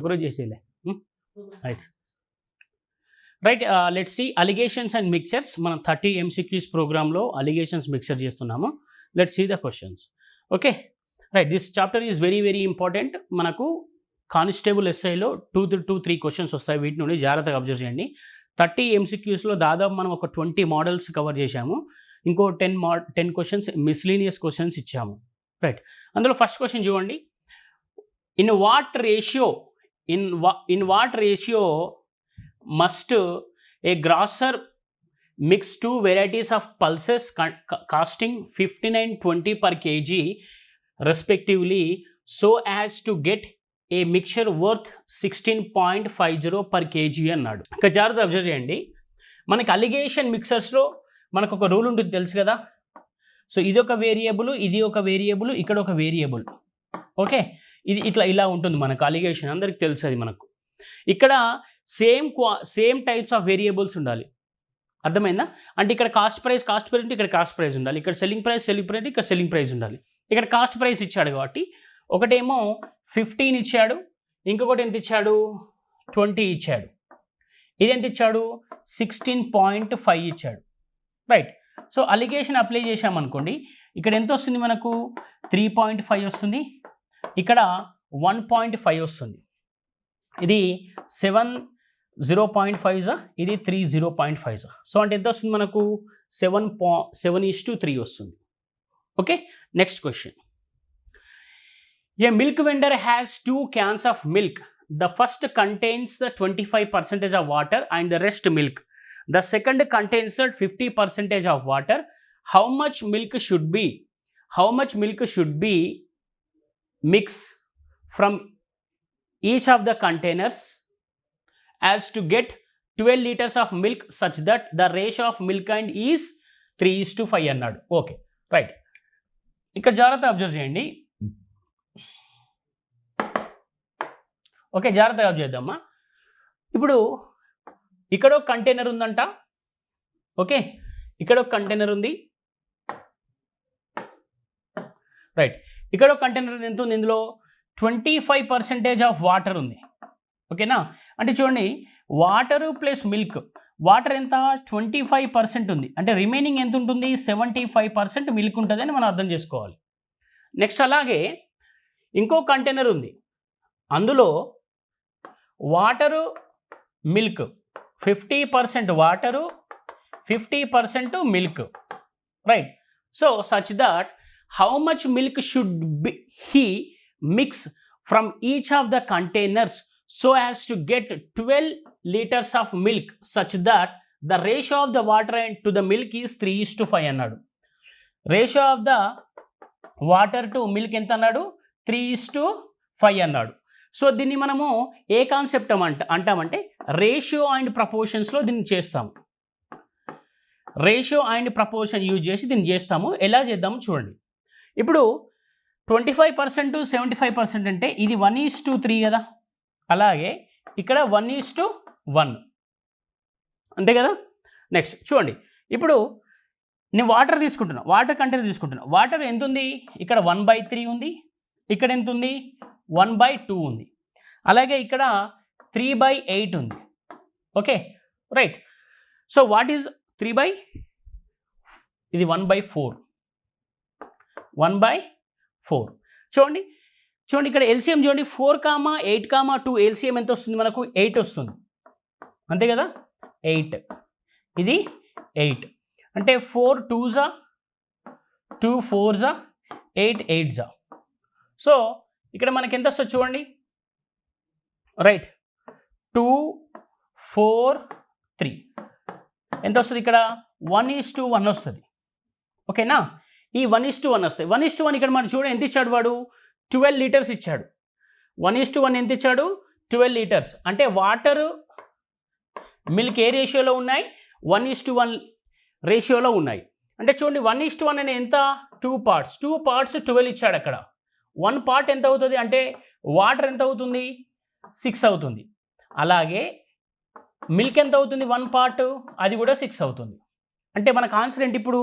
ఒకరోజు చేసేలే. Right right let's see alligations and mixtures. మనం 30 MCQs ప్రోగ్రామ్లో అలిగేషన్స్ మిక్చర్ చేస్తున్నాము. Let's see the questions. Okay right, this chapter is very very important. మనకు constable ఎస్ఐలో 2-3 questions వస్తాయి. వీటి నుండి జాగ్రత్తగా అబ్జర్వ్ చేయండి. 30 MCQsలో దాదాపు మనం ఒక 20 మోడల్స్ కవర్ చేశాము. ఇంకో 10 క్వశ్చన్స్ మిస్లీనియస్ క్వశ్చన్స్ ఇచ్చాము. రైట్, అందులో ఫస్ట్ క్వశ్చన్ చూడండి. In what ratio must a grocer mix 2 varieties of pulses costing 59-20 per kg respectively so as to get a mixture worth 16.50 per kg అన్నాడు. ఇక జాగ్రత్త observe చేయండి. మనకి అలిగేషన్ మిక్సర్స్లో మనకు ఒక రూల్ ఉంటుంది తెలుసు కదా. సో ఇది ఒక వేరియబుల్, ఇది ఒక వేరియబుల్, ఇక్కడ ఒక వేరియబుల్. ఓకే, ఇది ఇలా ఉంటుంది మనకు అలిగేషన్, అందరికి తెలుసు అది మనకు. ఇక్కడ సేమ్ టైప్స్ ఆఫ్ వేరియబుల్స్ ఉండాలి. అర్థమైందా? అంటే ఇక్కడ కాస్ట్ ప్రైస్ ఉంటే ఇక్కడ కాస్ట్ ప్రైస్ ఉండాలి, ఇక్కడ సెల్లింగ్ ప్రైస్ ఇక్కడ సెల్లింగ్ ప్రైస్ ఉండాలి. ఇక్కడ కాస్ట్ ప్రైస్ ఇచ్చాడు కాబట్టి ఒకటేమో 15 ఇచ్చాడు, ఇంకొకటి ఎంత ఇచ్చాడు 20 ఇచ్చాడు, ఇది ఎంత ఇచ్చాడు 16.5 ఇచ్చాడు. రైట్, సో అలిగేషన్ అప్లై చేసామనుకోండి, ఇక్కడ ఎంత వస్తుంది మనకు 3.5 వస్తుంది, ఇక్కడ 1.5 వస్తుంది. ఇది 0.5 ఇది 0.5. సో అంటే ఎంత వస్తుంది మనకు 7:3 వస్తుంది. Okay, next question. A milk vendor has 2 cans of milk. The first contains the 25% of water and the rest milk. The second contains the 50% of water. How much milk should be mixed from each of the containers as to get 12 liters of milk such that the ratio of milk kind is 3:5 అన్నాడు. Okay right, ఇక్కడ జాగ్రత్త observe చేయండి. Okay, జాగ్రత్తగా observe చేద్దామా. ఇప్పుడు ఇక్కడ ఒక container ఉందంట. ఓకే, ఇక్కడ ఒక కంటైనర్ ఉంది. రైట్, ఇక్కడ ఒక కంటైనర్ ఎంత ఉంది, ఇందులో 25% ఆఫ్ వాటర్ ఉంది. ఓకేనా, అంటే చూడండి వాటర్ ప్లస్ మిల్క్, వాటర్ ఎంత 25% ఉంది, అంటే రిమైనింగ్ ఎంత ఉంటుంది 75% మిల్క్ ఉంటుంది అని మనం అర్థం చేసుకోవాలి. నెక్స్ట్ అలాగే ఇంకో కంటైనర్ ఉంది, అందులో water milk 50% water 50% milk. Right, so such that how much milk should be he mix from each of the containers so as to get 12 liters of milk such that the ratio of the water and to the milk is 3:5 అన్నాడు. Ratio of the water to milk ఎంత అన్నాడు 3:5 అన్నాడు. So దీన్ని మనము ఏ concept అంటామంటే ratio and ప్రపోర్షన్స్లో దీన్ని చేస్తాము. Ratio and proportion use చేసి దీన్ని చేస్తాము. ఎలా చేద్దాము చూడండి. ఇప్పుడు 25% 75% అంటే ఇది 1:3 కదా, అలాగే ఇక్కడ 1:1 అంతే కదా. నెక్స్ట్ చూడండి, ఇప్పుడు నేను వాటర్ తీసుకుంటున్నా, వాటర్ కంటైనర్ తీసుకుంటున్నా. వాటర్ ఎంత ఉంది, ఇక్కడ 1/3 ఉంది, ఇక్కడ ఎంత ఉంది 1/2 ఉంది, అలాగే ఇక్కడ 3/8 ఉంది. Okay right, so what is 3/, ఇది 1/4 చూడండి. ఇక్కడ ఎల్సిఎం చూడండి 4,8,2 ఎల్సిఎం ఎంత వస్తుంది మనకు 8 వస్తుంది అంతే కదా. 8 ఇది 8 అంటే 4 2s 2 4s 8 8s. సో ఇక్కడ మనకి ఎంత వస్తుంది చూడండి. రైట్, 2 4 3 ఎంత వస్తుంది ఇక్కడ 1:1 వస్తుంది. ఓకేనా, ఈ 1:1 వస్తాయి. 1:1 ఇక్కడ మనం చూడండి ఎంత ఇచ్చాడు వాడు 12 లీటర్స్ ఇచ్చాడు. 1:1 ఎంత ఇచ్చాడు 12 లీటర్స్. అంటే వాటర్ మిల్క్ ఏ రేషియోలో ఉన్నాయి 1:1 రేషియోలో ఉన్నాయి. అంటే చూడండి 1:1 అనే ఎంత 2 parts 12 ఇచ్చాడు. అక్కడ 1 part ఎంత అవుతుంది అంటే వాటర్ ఎంత అవుతుంది 6 అవుతుంది. అలాగే మిల్క్ ఎంత అవుతుంది 1 part అది కూడా 6 అవుతుంది. అంటే మనకు ఆన్సర్ ఏంటి ఇప్పుడు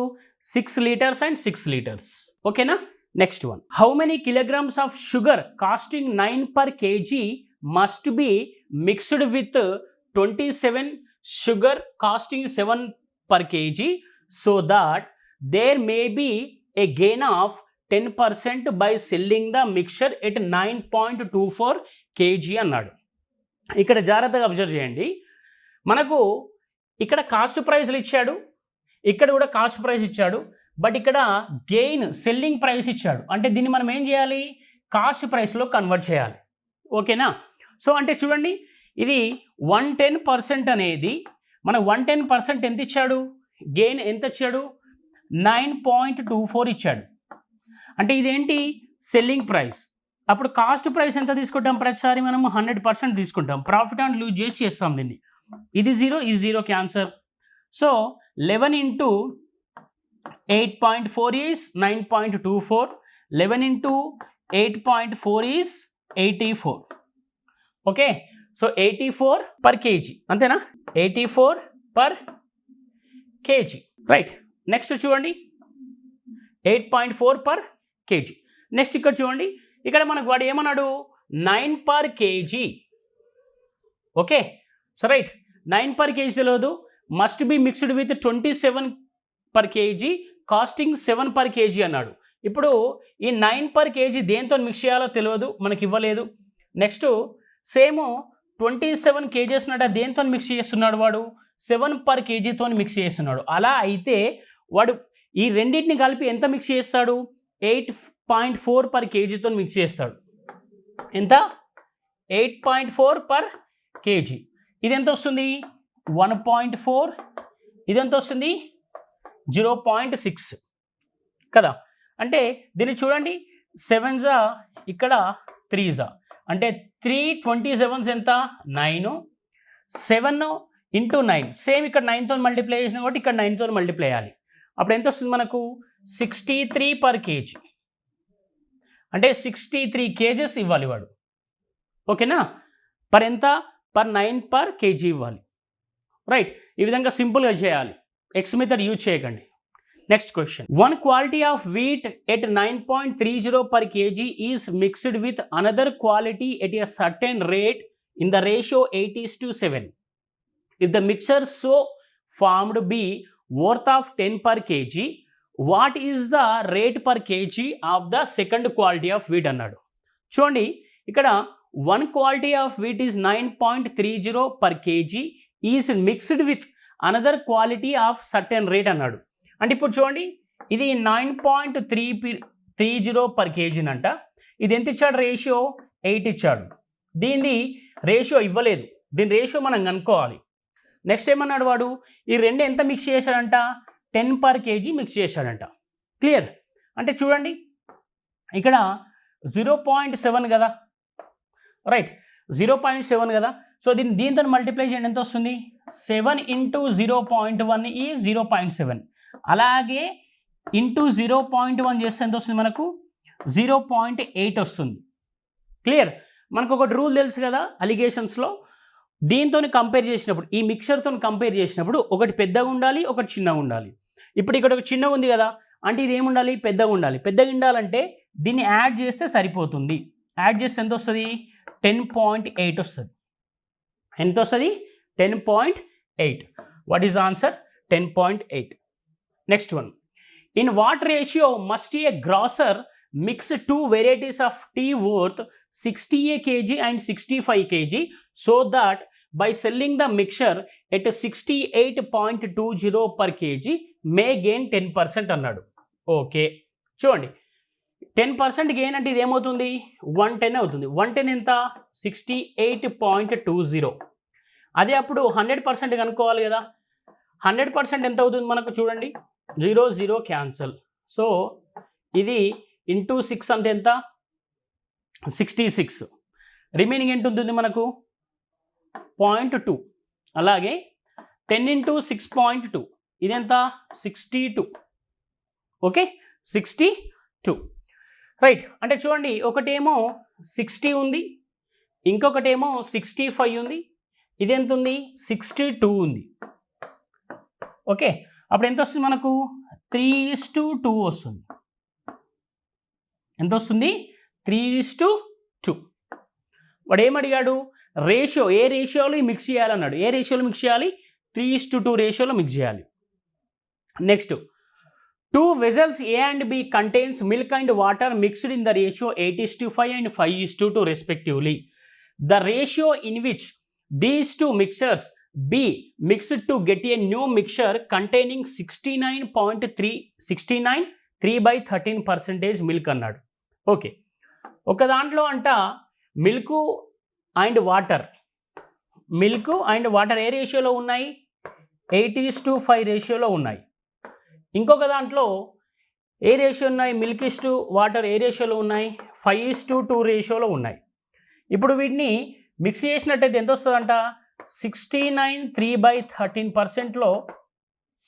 6 liters and 6 liters. ఓకేనా. Next one, how many kilograms of sugar costing 9 per kg must be mixed with 27 sugar costing 7 per kg so that there may be a gain of 10% by selling the mixture at 9.24 kg అన్నాడు. ఇక్కడ జాగ్రత్తగా observe చేయండి. మనకు ఇక్కడ cost ప్రైస్లు ఇచ్చాడు, ఇక్కడ కూడా cost price ఇచ్చాడు, బట్ ఇక్కడ గెయిన్ సెల్లింగ్ ప్రైస్ ఇచ్చాడు. అంటే దీన్ని మనం ఏం చేయాలి, కాస్ట్ ప్రైస్లో కన్వర్ట్ చేయాలి. ఓకేనా? సో అంటే చూడండి, ఇది 110% అనేది మన 110% ఎంత ఇచ్చాడు, గెయిన్ ఎంత ఇచ్చాడు, 9.24 ఇచ్చాడు. అంటే ఇదేంటి, సెల్లింగ్ ప్రైస్. అప్పుడు కాస్ట్ ప్రైస్ ఎంత తీసుకుంటాం, ప్రతిసారి మనం 100% తీసుకుంటాం. ప్రాఫిట్ అండ్ లూజ్ చేసి చేస్తాం దీన్ని. ఇది 0, ఇది 0 cancer. So 11 into 8.4 is 9.24. 11 into 8.4 is 84. Okay, so 84 per kg, అంతేనా? 84 per kg, రైట్. నెక్స్ట్ చూడండి 8.4 per kg. నెక్స్ట్ ఇక్కడ చూడండి, ఇక్కడ మనకు వాడు ఏమన్నాడు, 9 per kg. Okay, so right, 9 per kg తెలియదు, must be mixed with 27 per kg costing 7 per kg అన్నాడు. ఇప్పుడు ఈ 9 per kg దేంతో మిక్స్ చేయాలో తెలియదు, మనకి ఇవ్వలేదు. నెక్స్ట్ సేమ్ 27 kgs నట దేంతో మిక్స్ చేస్తున్నాడు వాడు, 7 per kg తో మిక్స్ చేస్తున్నాడు. అలా అయితే వాడు ఈ రెండింటిని కలిపి ఎంత మిక్స్ చేస్తాడు, 8.4 per kg తో మిక్స్ చేస్తాడు. ఎంత, 8.4 per kg. ఇది ఎంత వస్తుంది, 1.4. ఇది ఎంత వస్తుంది, 0.6 కదా. అంటే దీన్ని చూడండి, 7s ఇక్కడ 3s, అంటే 327s ఎంత, 9. 7 into 9, సేమ్ ఇక్కడ 9తో మల్టిప్లై చేసిన కాబట్టి ఇక్కడ 9తో మల్టిప్లై చేయాలి. అప్పుడు ఎంత వస్తుంది మనకు, 63 per kg. అంటే 63 kgs ఇవ్వాలి వాడు. ఓకేనా, పర్ ఎంత, పర్ 9 per kg ఇవ్వాలి. రైట్, ఈ విధంగా సింపుల్గా చేయాలి, ఎక్స్ మెథడ్ యూజ్ చేయకండి. Next question, 1 quality of wheat at 9.30 per kg is mixed with another quality at a certain rate in the ratio 8:7. If the mixture so formed be worth of 10 per kg, what is the rate per kg of the second quality of wheat అన్నాడు. చూడండి, ఇక్కడ 1 quality of wheat is 9.30 per kg is mixed with another quality of certain rate అన్నాడు. అంటే ఇప్పుడు చూడండి, ఇది 9.30 per kg అంట. ఇది ఎంత ఇచ్చాడు, రేషియో 8 ఇచ్చాడు. దీని రేషియో ఇవ్వలేదు, దీని రేషియో మనం కనుక్కోవాలి. నెక్స్ట్ ఏమన్నాడు వాడు, ఈ రెండు ఎంత మిక్స్ చేశాడంట, 10 per kg మిక్స్ చేశాడంట. క్లియర్? అంటే చూడండి, ఇక్కడ 0.7 కదా, రైట్, 0.7 కదా. సో దీంతో మల్టిప్లై చేయండి, ఎంత వస్తుంది, 7 into 0.1 is 0.7. అలాగే ఇంటూ 0.1 చేస్తే ఎంత వస్తుంది మనకు, 0.8 వస్తుంది. క్లియర్? మనకు ఒకటి రూల్ తెలుసు కదా అలిగేషన్స్లో, దీంతో కంపేర్ చేసినప్పుడు, ఈ మిక్చర్తో కంపేర్ చేసినప్పుడు ఒకటి పెద్దగా ఉండాలి, ఒకటి చిన్నగా ఉండాలి. ఇప్పుడు ఇక్కడ ఒక చిన్నగా ఉంది కదా, అంటే ఇది ఏముండాలి, పెద్దగా ఉండాలి. పెద్దగా ఉండాలంటే దీన్ని యాడ్ చేస్తే సరిపోతుంది. యాడ్ చేస్తే ఎంత వస్తుంది, 10.8 వస్తుంది. ఎంత వస్తుంది, 10.8. What is answer, 10.8. Next one, in what ratio must a grocer mix 2 varieties of tea worth 60 kg and 65 kg so that by selling the mixture at 68.20 per kg may gain 10% అన్నాడు. Okay, చూడండి, 10% gain అంటే ఇది ఏమవుతుంది, 110 అవుతుంది. 110 ఎంత, 68.20. అదే అప్పుడు 100% కనుక్కోవాలి కదా. 100% ఎంత అవుతుంది మనకు, చూడండి, 0 0 క్యాన్సల్. సో ఇది ఇంటూ 6 అంటే ఎంత, 66. రిమైనింగ్ ఎంత ఉంటుంది మనకు, 0.2. అలాగే 10 into 6.2 ఇది ఎంత, 62. ఓకే, 62. రైట్, అంటే చూడండి, ఒకటేమో 60 ఉంది, ఇంకొకటేమో 65 ఉంది, ఇది ఎంత ఉంది, 62 ఉంది. ఓకే, అప్పుడు ఎంత వస్తుంది మనకు, 3:2 వస్తుంది. ఎంత వస్తుంది, 3:2. వాడు ఏమడిగాడు, రేషియో ఏ రేషియోలో మిక్స్ చేయాలన్నాడు. ఏ రేషియోలో మిక్స్ చేయాలి, 3:2 రేషియోలో మిక్స్ చేయాలి. Next 2 vessels A and B contains milk and water mixed in the ratio 8:5 and 5:2 respectively. The ratio in which these two mixtures B mixed to get a new mixture containing 69.3/13% milk అన్నాడు. Okay, ఒక దాంట్లో అంట milk and water ఏ రేషియోలో ఉన్నాయి, 8:5 రేషియోలో ఉన్నాయి. ఇంకొక దాంట్లో ఏ రేషియో ఉన్నాయి, మిల్క్ ఇస్ టు వాటర్ ఏ రేషియోలో ఉన్నాయి, 5:2 రేషియోలో ఉన్నాయి. ఇప్పుడు వీటిని మిక్స్ చేసినట్టయితే ఎంత వస్తుందంట, 69.3/13%లో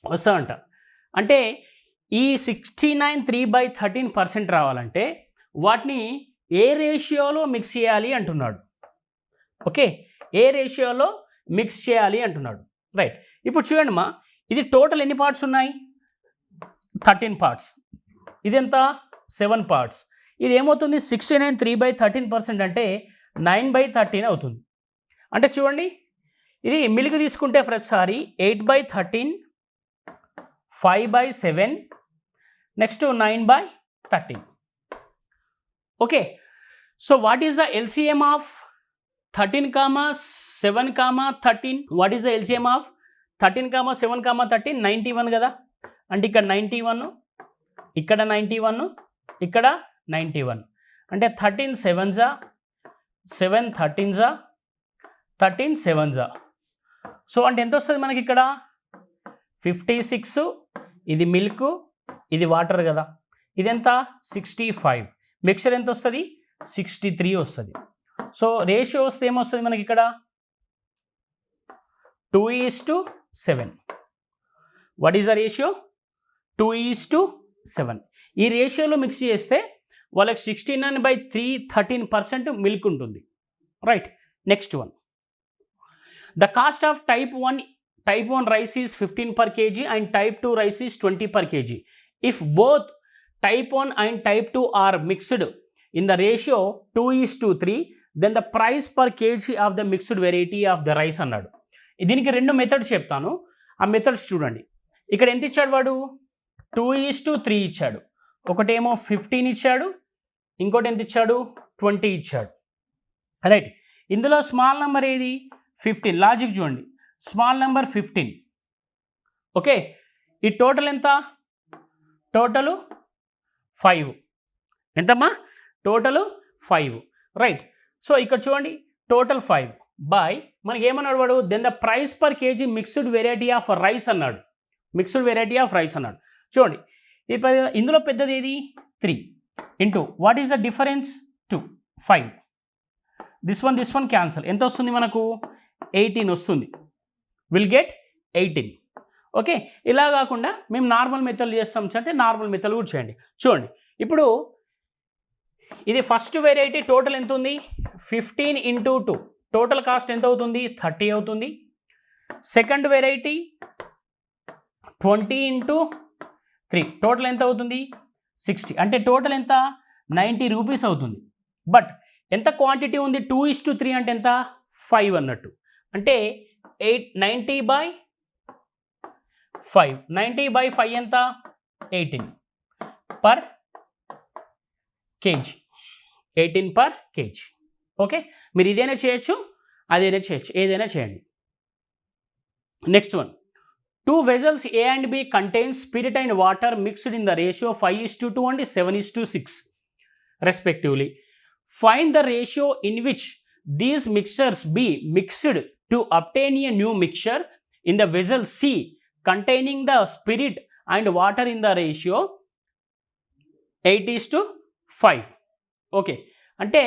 వస్తుందంట. అంటే ఈ 69.3/13% రావాలంటే వాటిని ఏ రేషియోలో మిక్స్ చేయాలి అంటున్నాడు. ఓకే, ఏ రేషియోలో మిక్స్ చేయాలి అంటున్నాడు. రైట్, ఇప్పుడు చూడండి మా, ఇది టోటల్ ఎన్ని పార్ట్స్ ఉన్నాయి, 13 పార్ట్స్. ఇదెంత, 7 పార్ట్స్. ఇది ఏమవుతుంది, 69.3/13% అంటే 9/13 అవుతుంది. అంటే చూడండి, ఇది మిల్క్ తీసుకుంటే ప్రతిసారి 8/13, 5/7, next 9/13. Okay, so what is the LCM of 13, 7, 13? What is the LCM of 13, 7, 13? 91 కదా. అంటే ఇక్కడ 91, ఇక్కడ 91, ఇక్కడ 91. అంటే 13 7s, 7 13s, 13 7s. సో అంటే ఎంత వస్తుంది మనకి ఇక్కడ, 56. ఇది మిల్క్, ఇది వాటర్ కదా. ఇది ఎంత, 65. మిక్చర్ ఎంత వస్తుంది, 63 వస్తుంది. సో రేషియో వస్తే ఏమొస్తుంది మనకి ఇక్కడ, 2:7. What is the ratio, 2:7. ఈ రేషియోలో మిక్స్ చేస్తే వాళ్ళకి 69/13% మిల్క్ ఉంటుంది. Right, next one, the cost of type 1 rice is 15 per kg and type 2 rice is 20 per kg. If both type 1 and type 2 are mixed in the ratio 2:3, then the price per kg of the mixed variety of the rice అన్నాడు. దీనికి 2 methods చెప్తాను, ఆ methods చూడండి. ఇక్కడ ఎంత ఇచ్చాడు వాడు, 2:3 ఇచ్చాడు. ఒకటేమో 15 ఇచ్చాడు, ఇంకోటి ఎంత ఇచ్చాడు, 20 ఇచ్చాడు. రైట్, ఇందులో స్మాల్ నెంబర్ ఏది, 15. లాజిక్ చూడండి, స్మాల్ నెంబర్ 15. ఓకే, ఈ టోటల్ ఎంత, టోటల్ 5. ఎంతమ్మా, టోటల్ 5. రైట్, సో ఇక్కడ చూడండి, టోటల్ 5 బై మనకి ఏమన్నాడు వాడు, then the price per kg mixed variety of rice అన్నాడు. మిక్స్డ్ వెరైటీ ఆఫ్ రైస్ అన్నాడు. చూడండి, ఇందులో పెద్దది ఏది, 3 into what is the difference, 2, 5. This one cancel. ఎంత వస్తుంది మనకు, 18 వస్తుంది. Will get 18. ఓకే, ఇలా కాకుండా మేము నార్మల్ మెథడ్ చేస్తాం అంటే నార్మల్ మెథడ్ కూడా చేయండి. చూడండి, ఇప్పుడు ఇది ఫస్ట్ వెరైటీ టోటల్ ఎంత ఉంది, 15 ఇంటూ 2, టోటల్ కాస్ట్ ఎంత అవుతుంది, 30 అవుతుంది. సెకండ్ వెరైటీ 20 ఇంటూ 3, టోటల్ ఎంత అవుతుంది, 60. అంటే టోటల్ ఎంత, 90 రూపీస్ అవుతుంది. బట్ ఎంత క్వాంటిటీ ఉంది, 2:3 అంటే ఎంత, 5 అన్నట్టు. అంటే 90/5. 90/5 ఎంత, 18 per kg. 18 per kg. Okay, మీరు ఇదైనా చేయొచ్చు, అదైనా చేయొచ్చు, ఏదైనా చేయండి. Next one, 2 vessels A and B contains spirit and water mixed in the ratio 5:2 and 7:6 respectively. Find the ratio in which these mixtures be mixed to obtain a new mixture in the vessel C containing the spirit and water in the ratio 8:5. Okay, అంటే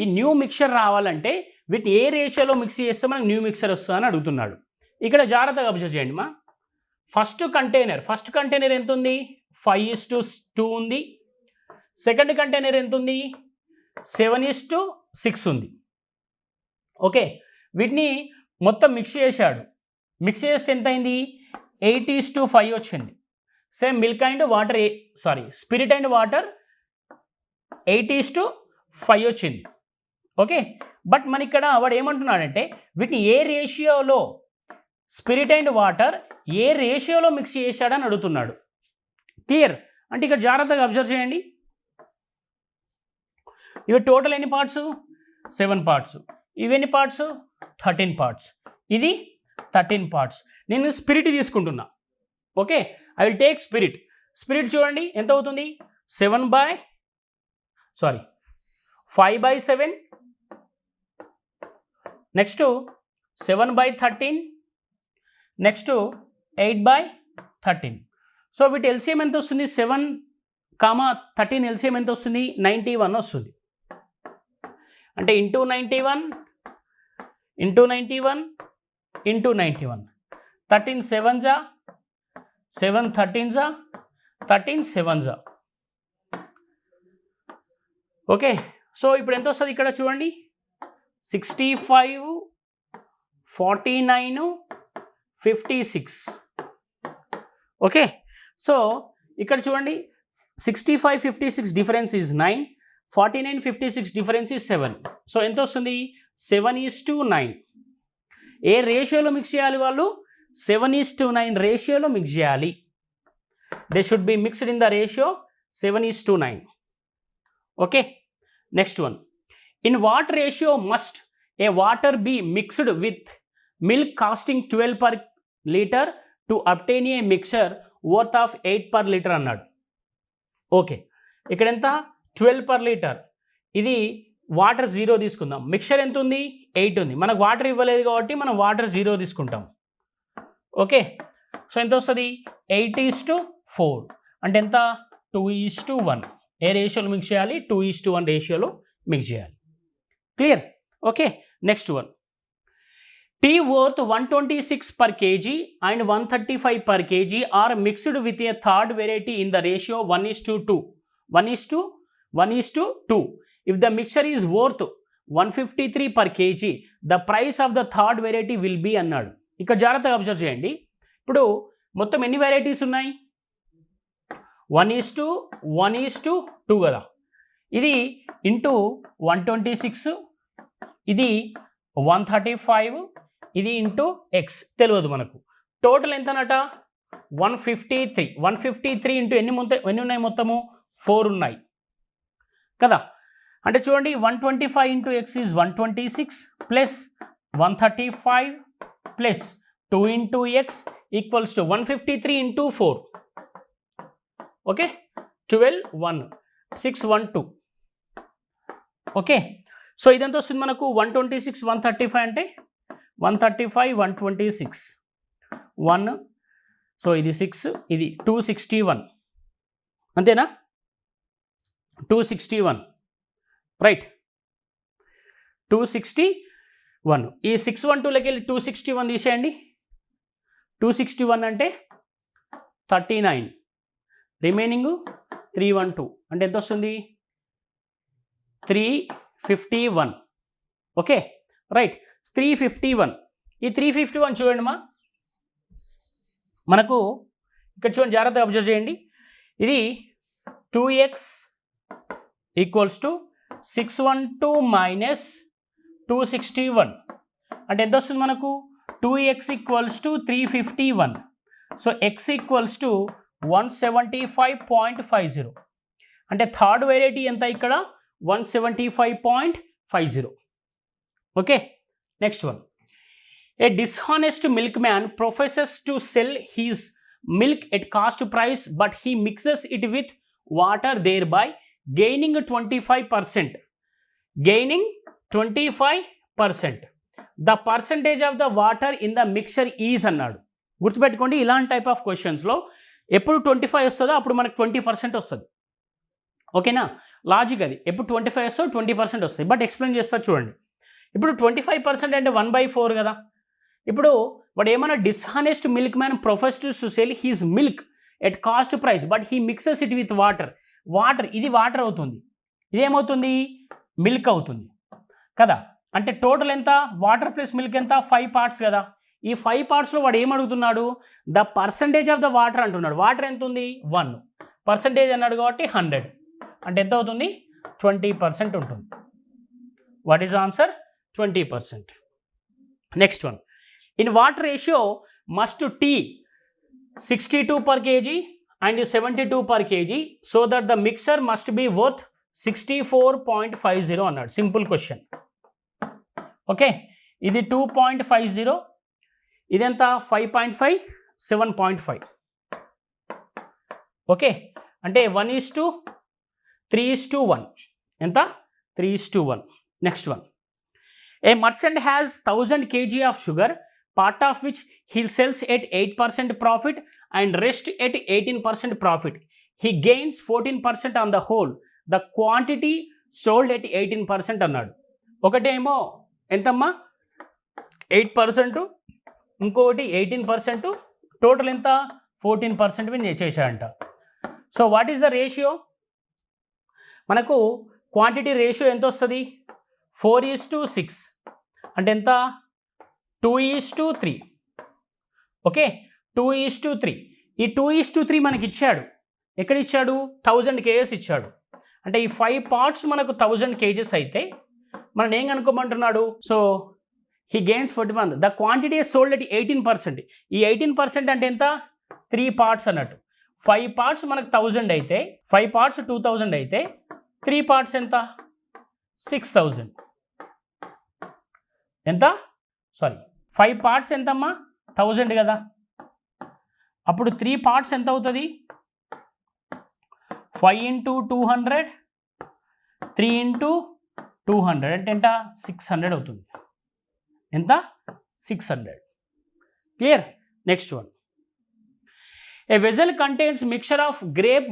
ఈ new mixture రావాలంటే వీటిని ఏ రేషియోలో mix చేస్తే మనకు new mixture వస్తుందని అడుగుతున్నాడు. ఇక్కడ జాగ్రత్తగా అబ్జర్వ్ చేయండి మా. ఫస్ట్ కంటైనర్ ఎంత ఉంది, 5:2 ఉంది. సెకండ్ కంటైనర్ ఎంత ఉంది, 7:6 ఉంది. ఓకే, వీటిని మొత్తం మిక్స్ చేశాడు. మిక్స్ చేస్తే ఎంత అయింది, 8:5 వచ్చింది. Same milk and water spirit and water 8:5 వచ్చింది. ఓకే, బట్ మన ఇక్కడ వాడు ఏమంటున్నాడంటే వీటిని ఏ రేషియోలో స్పిరిట్ అండ్ వాటర్ ఏ రేషియోలో మిక్స్ చేశాడని అడుగుతున్నాడు. క్లియర్? అంటే ఇక్కడ జాగ్రత్తగా అబ్జర్వ్ చేయండి. ఇవి టోటల్ ఎన్ని పార్ట్స్? 7 పార్ట్స్. ఇవెన్ని పార్ట్స్? 13 పార్ట్స్. ఇది 13 పార్ట్స్. నేను స్పిరిట్ తీసుకుంటున్నా. Okay, I will take spirit. Spirit చూడండి ఎంత అవుతుంది? 5/7, నెక్స్ట్ 7/13, నెక్స్ట్ 8/13. సో వీటి ఎల్సిఎం ఎంత వస్తుంది? 7, 13 ఎల్సిఎం ఎంత వస్తుంది? 91 వస్తుంది. అంటే into 91 into 91 into 91. 13 7s, 7 13s, 13 7s. Okay, so ఇప్పుడు ఎంత వస్తుంది ఇక్కడ చూడండి? 65, 49, 56. ఓకే, సో ఇక్కడ చూడండి 65, 56 difference is 9, 49, 56 difference is 7. So ఎంత వస్తుంది? 7:9. ఏ రేషియోలో మిక్స్ చేయాలి వాళ్ళు? 7:9 రేషియోలో మిక్స్ చేయాలి. They should be mixed in the ratio 7:9. Okay, next one. In what ratio must a water be mixed with milk costing 12 per liter to obtain a mixture worth of 8 per liter అన్నాడు. Okay, ఇక్కడ ఎంత? 12 per liter. ఇది water 0 తీసుకుందాం. Mixture ఎంత ఉంది? 8 ఉంది. మనకు water ఇవ్వలేదు కాబట్టి మనం వాటర్ 0 తీసుకుంటాం. ఓకే, సో ఎంత వస్తుంది? 8:4. అంటే ఎంత? 2:1. ఏ రేషియోలో మిక్స్ చేయాలి? 2:1 రేషియోలో మిక్స్ చేయాలి. Clear? Okay, next one. Tea worth 126 per kg and 135 per kg are mixed with a third variety in the ratio 1:2. 1:2. If the mixture is worth 153 per kg, the price of the third variety will be అన్నాడు. ఇక్కడ జాగ్రత్తగా observe చేయండి. ఇప్పుడు మొత్తం ఎన్ని varieties ఉన్నాయి? 1:2 కదా. ఇది ఇంటూ 126, ఇది 135, ఇది ఇంటూ ఎక్స్ తెలియదు మనకు. టోటల్ ఎంతనట? 153. 153 ఇంటూ ఎన్ని ఉన్నాయి మొత్తము? 4 ఉన్నాయి కదా. అంటే చూడండి 125 into X is 126 plus 135 plus 2 into X equals to 153 into 4. Okay, 12, 1, 612. Okay, so ఇదంతా వస్తుంది మనకు 126, 135 అంటే 135, 126, 1. సో ఇది 6, ఇది 261. అంతేనా? 261, రైట్. 261. ఈ 612లోకి వెళ్ళి 261 తీసేయండి. 261 అంటే 39, రిమైనింగ్ 312. అంటే ఎంత వస్తుంది? 351. Okay, right. 351. ఈ 351 చూడండి మనకు ఇక్కడ చూడండి, జాగ్రత్తగా అబ్జర్వ్ చేయండి. ఇది 2x ఈక్వల్స్ టు 612 మైనస్ 261. అంటే ఎంత వస్తుంది మనకు? 2x equals to 351. So x equals to 175.50. అంటే థర్డ్ వెరైటీ ఎంత ఇక్కడ? 175.50. Okay, next one. A dishonest milkman professes to sell his milk at cost price but he mixes it with water thereby gaining 25%. Gaining 25%. The percentage of the water in the mixture is అన్నాడు. గుర్తుపెట్టుకోండి, ఇలాంటి type of క్వశ్చన్స్లో ఎప్పుడు 25 వస్తుందో అప్పుడు మనకు 20% వస్తుంది. ఓకేనా? Logic అది. ఎప్పుడు 25 వస్తుందో 20% వస్తుంది. బట్ ఎక్స్ప్లెయిన్ చేస్తా చూడండి. ఇప్పుడు 25% అంటే 1/4 కదా. ఇప్పుడు వాడు ఏమన్నా dishonest milkman professes to sell his milk at cost price but he mixes it with water. ఇది వాటర్ అవుతుంది, ఇదేమవుతుంది? మిల్క్ అవుతుంది కదా. అంటే టోటల్ ఎంత? వాటర్ ప్లస్ మిల్క్ ఎంత? 5 పార్ట్స్ కదా. ఈ 5 పార్ట్స్లో వాడు ఏమడుగుతున్నాడు? The percentage of the water అంటున్నాడు. వాటర్ ఎంత ఉంది? 1. పర్సంటేజ్ అన్నాడు కాబట్టి 100. అంటే ఎంత అవుతుంది? 20% ఉంటుంది. What is answer? 20%. Next one. In what ratio must tea 62 per kg and 72 per kg so that the mixture must be worth 64.50 అన్నాడు. Simple question. ఓకే, ఇది 2.50, ఇదెంత 5.5, 7.5. ఓకే, అంటే 1:3:1. ఎంత? 3:1. Next one. A merchant has 1000 kg of sugar, part of which he sells at 8% profit and rest at 18% profit. He gains 14% on the whole. The quantity sold at 18% అన్నాడు. ఒకటేమో ఎంతమ్మా 8%, ఇంకొకటి 18%, total ఎంత 14% win చేశాడంట. So what is the ratio? మనకు quantity ratio ఎంత వస్తుంది? 4:6 అంటే ఎంత? 2:3. ఓకే, 2:3. ఈ 2:3 మనకి ఇచ్చాడు. ఎక్కడ ఇచ్చాడు? 1000 kgs ఇచ్చాడు. అంటే ఈ 5 parts మనకు 1000 kgs అయితే మనం ఏం కనుక్కోమంటున్నాడు? So he gains 41. The quantity sold at 18%. ఈ 18% అంటే ఎంత? 3 parts అన్నట్టు. 5 parts మనకు 1000 అయితే, 5 parts 2000 అయితే 3 parts ఎంత? 6000. ఎంత? సారీ, 5 parts ఎంతమ్మా? 1000 కదా. అప్పుడు 3 parts ఎంత అవుతుంది? 5 × 200, 3 × 200 అంటే ఎంత? 600 అవుతుంది. ఎంత? 600. Clear? Next one. A vessel contains mixture of grape,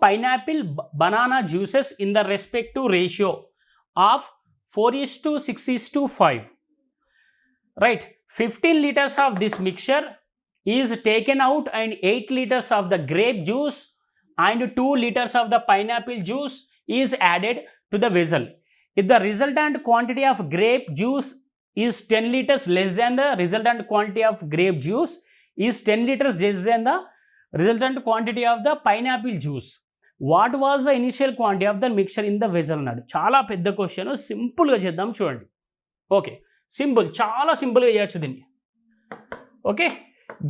pineapple, banana juices in the respective ratio of 4:6:5. Right? 15 liters of this mixture is taken out and 8 liters of the grape juice and 2 liters of the pineapple juice is added to the vessel. If the resultant quantity of grape juice is 10 liters less than the resultant quantity of grape juice is 10 liters less than the resultant quantity of the pineapple juice, what was the initial quantity of the mixture in the vessel అన్నాడు. చాలా పెద్ద question, సింపుల్గా చేద్దాం చూడండి. Okay, simple, చాలా సింపుల్గా చేయొచ్చు దీన్ని. ఓకే,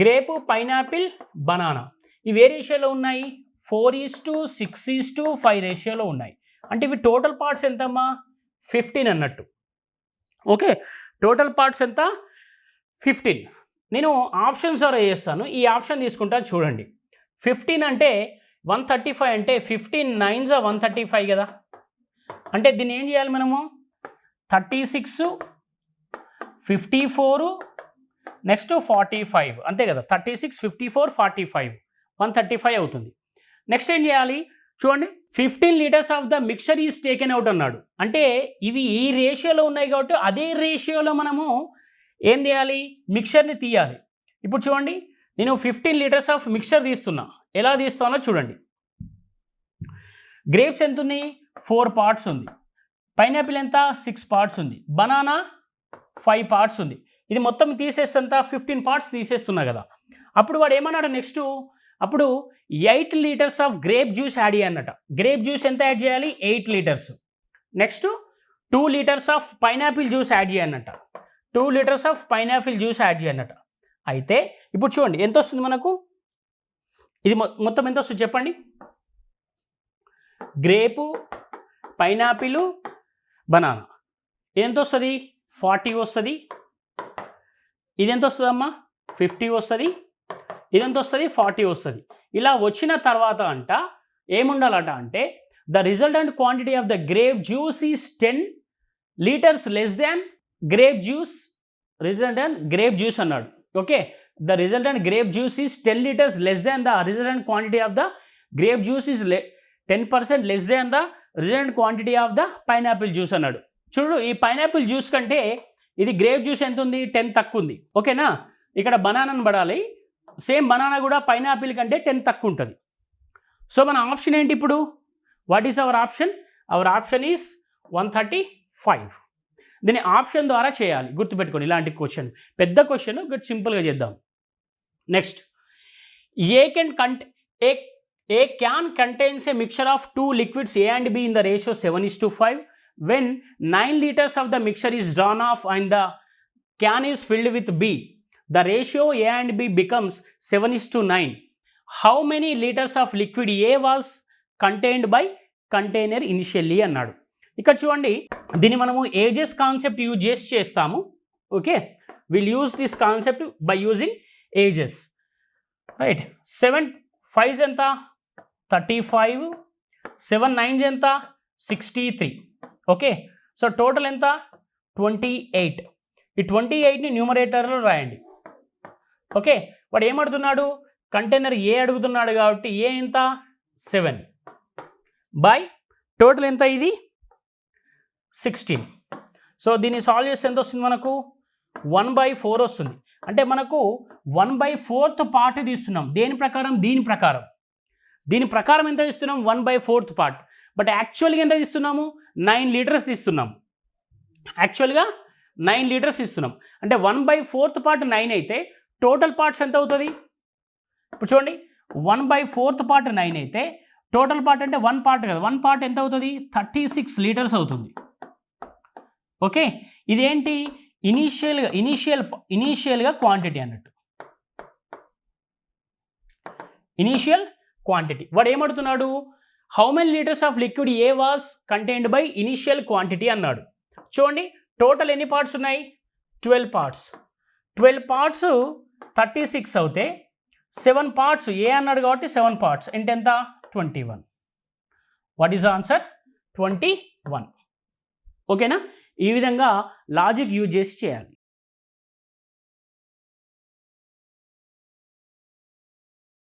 గ్రేప్, పైనాపిల్, బనానా ఇవి ఏ రేషియోలో ఉన్నాయి? 4:6:5 రేషియోలో ఉన్నాయి. అంటే ఇవి టోటల్ పార్ట్స్ ఎంతమ్మా? 15 అన్నట్టు. ఓకే, టోటల్ పార్ట్స్ ఎంత? 15. నేను ఆప్షన్స్ ద్వారా చేస్తాను. ఈ ఆప్షన్ తీసుకుంటాను చూడండి. 15 అంటే 135 అంటే 15 9s 135 కదా. అంటే దీన్ని ఏం చేయాలి మనము? 36, 54, నెక్స్ట్ 45 అంతే కదా. 36, 54, 45 135 అవుతుంది. నెక్స్ట్ ఏం చేయాలి చూడండి. 15 liters of the mixture is taken out అన్నాడు. అంటే ఇవి ఈ రేషియోలో ఉన్నాయి కాబట్టి అదే రేషియోలో మనము ఏం చేయాలి? మిక్చర్ని తీయాలి. ఇప్పుడు చూడండి, నేను 15 liters ఆఫ్ మిక్చర్ తీస్తున్నా. ఎలా తీస్తానో చూడండి. గ్రేప్స్ ఎంత ఉన్నాయి? 4 parts ఉంది. పైనాపిల్ ఎంత? 6 parts ఉంది. బనానా 5 parts ఉంది. ఇది మొత్తం తీసేస్తంత 15 parts తీసేస్తున్నా కదా. అప్పుడు వాడు ఏమన్నాడు నెక్స్ట్? అప్పుడు 8 liters of grape juice add చేయన్నట. గ్రేప్ జ్యూస్ ఎంత యాడ్ చేయాలి? 8 liters. Next 2 liters of pineapple juice add చేయన్నట. 2 liters of pineapple juice add చేయన్నట. అయితే ఇప్పుడు చూడండి ఎంత వస్తుంది మనకు? ఇది మొత్తం ఎంత వస్తుంది చెప్పండి? గ్రేపు, పైనాపిల్, బనానా ఎంత వస్తుంది? 40 వస్తుంది. ఇది ఎంత వస్తుందమ్మా? 50 వస్తుంది. ఇదెంత వస్తుంది? 40 వస్తుంది. ఇలా వచ్చిన తర్వాత అంట ఏముండాలట అంటే the resultant quantity of the grape juice is 10 liters less than grape juice. Resultant grape juice అన్నాడు. Okay, the resultant grape juice is 10 liters less than the resultant quantity of the grape juice is 10% less than the resultant quantity of the pineapple juice అన్నాడు. చూడు, ఈ pineapple juice కంటే ఇది grape juice ఎంత ఉంది? 10 తక్కువ ఉంది. ఓకేనా? ఇక్కడ బనానాను పడాలి. సేమ్ బనానా కూడా పైనాపిల్ కంటే 10 తక్కువ ఉంటుంది. సో మన ఆప్షన్ ఏంటి ఇప్పుడు? What is our option? Our option is 135. దీన్ని ఆప్షన్ ద్వారా చేయాలి, గుర్తుపెట్టుకోండి. ఇలాంటి క్వశ్చన్ పెద్ద క్వశ్చన్ సింపుల్గా చేద్దాం. Next, A can contains A mixture of 2 liquids A and B in the ratio 7:5. when 9 liters of the mixture is drawn off and the can is filled with B, the ratio A and B becomes 7:9. How many liters of liquid A was contained by container initially అన్నాడు. ఇక్కడ చూడండి, దీన్ని మనము ages concept use చేసి చేస్తాము. Okay, will use this concept by using ages. Right, 7 5s ఎంత 35, 7 9s ఎంత 63. Okay, so total ఎంత 28. ఈ 28ని న్యూమరేటర్లో రాయండి. ఓకే, వాడు ఏమడుగుతున్నాడు, కంటైనర్ ఏ అడుగుతున్నాడు కాబట్టి ఏ ఎంత 7 బై టోటల్ ఎంత ఇది 16. సో దీన్ని సాల్వ్ చేస్తే ఎంత వస్తుంది మనకు 1/4 వస్తుంది. అంటే మనకు 1/4 పార్ట్ తీస్తున్నాం. దేని ప్రకారం, దీని ప్రకారం ఎంత ఇస్తున్నాం 1/4 పార్ట్. బట్ యాక్చువల్గా ఎంత ఇస్తున్నాము 9 లీటర్స్ ఇస్తున్నాము. యాక్చువల్గా 9 లీటర్స్ ఇస్తున్నాం. అంటే 1/4 పార్ట్ 9 అయితే టోటల్ పార్ట్స్ ఎంత అవుతుంది? ఇప్పుడు చూడండి, 1/4 పార్ట్ 9 అయితే టోటల్ పార్ట్ అంటే 1 పార్ట్ కదా, 1 పార్ట్ ఎంత అవుతుంది 36 లీటర్స్ అవుతుంది. ఓకే, ఇదేంటి ఇనీషియల్గా క్వాంటిటీ అన్నట్టు, ఇనీషియల్ క్వాంటిటీ. వాడు ఏమడుతున్నాడు, how many litres of liquid a was contained by initial quantity అన్నాడు. చూడండి, టోటల్ ఎన్ని పార్ట్స్ ఉన్నాయి 12 పార్ట్స్. 12 పార్ట్స్ 36 అవుతే 7 పార్ట్స్ ఏ అన్నాడు కాబట్టి 7 పార్ట్స్ అంటే ఎంత 21. What is the answer 21. ఓకేనా, ఈ విధంగా లాజిక్ యూజ్ చేసి చేయాలి.